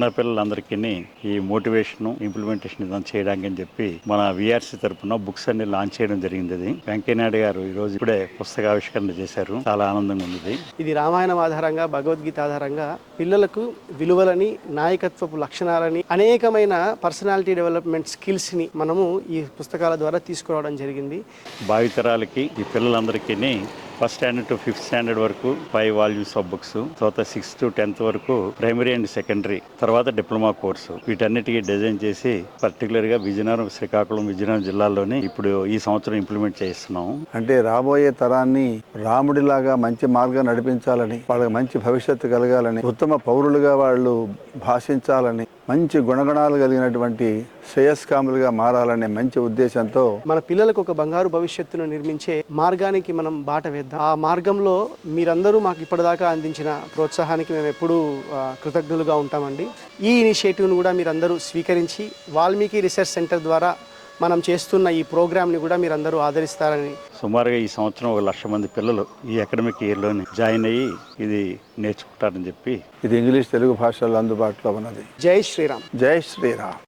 చిన్నపిల్లలందరికీ ఈ motivation implementation ఇదంతా చేయడానికి అని చెప్పి మన విఆర్సీ తరఫున బుక్స్ అన్ని లాంచ్ చేయడం జరిగింది. వెంకయ్యనాయుడు గారు ఈ రోజు ఇప్పుడే పుస్తకావిష్కరణ చేశారు. చాలా ఆనందంగా ఉంది. ఇది రామాయణం ఆధారంగా, భగవద్గీత ఆధారంగా పిల్లలకు విలువలని, నాయకత్వపు లక్షణాలని, అనేకమైన పర్సనాలిటీ డెవలప్మెంట్ స్కిల్స్ ని మనము ఈ పుస్తకాల ద్వారా తీసుకురావడం జరిగింది. భావితరాలకి ఈ పిల్లలందరికీ first standard to 5th standard వరకు 5 వాల్యూమ్స్ ఆఫ్ బుక్స్, తర్వాత 6th to 10th వరకు ప్రైమరీ అండ్ సెకండరీ, తర్వాత డిప్లొమా కోర్సు, వీటన్నిటికీ డిజైన్ చేసి పర్టికులర్ గా విజయనగరం, శ్రీకాకుళం, విజయనగరం జిల్లాల్లోని ఇప్పుడు ఈ సంవత్సరం ఇంప్లిమెంట్ చేస్తున్నాం. అంటే రాబోయే తరాన్ని రాముడిలాగా మంచి మార్గం నడిపించాలని, వాళ్ళకి మంచి భవిష్యత్తు కలగాలని, ఉత్తమ పౌరులుగా వాళ్ళు భాషించాలని, మంచి గుణగణాలు కలిగినటువంటి శ్రేయస్కాములుగా మారాలనే మంచి ఉద్దేశంతో మన పిల్లలకు ఒక బంగారు భవిష్యత్తును నిర్మించే మార్గానికి మనం బాట వేద్దాం. ఆ మార్గంలో మీరందరూ మాకు ఇప్పటిదాకా అందించిన ప్రోత్సాహానికి మేము ఎప్పుడూ కృతజ్ఞులుగా ఉంటామండి. ఈ ఇనిషియేటివ్ను కూడా మీరందరూ స్వీకరించి వాల్మీకి రీసెర్చ్ సెంటర్ ద్వారా మనం చేస్తున్న ఈ ప్రోగ్రామ్ని కూడా మీరందరూ ఆదరిస్తారని. సుమారుగా ఈ సంవత్సరం 1,00,000 మంది పిల్లలు ఈ అకాడమిక్ ఇయర్లోని జాయిన్ అయ్యి ఇది నేర్చుకుంటారని చెప్పి ఇది ఇంగ్లీష్, తెలుగు భాషల్లో అందుబాటులో ఉన్నది. జై శ్రీరామ్. జై శ్రీరామ్.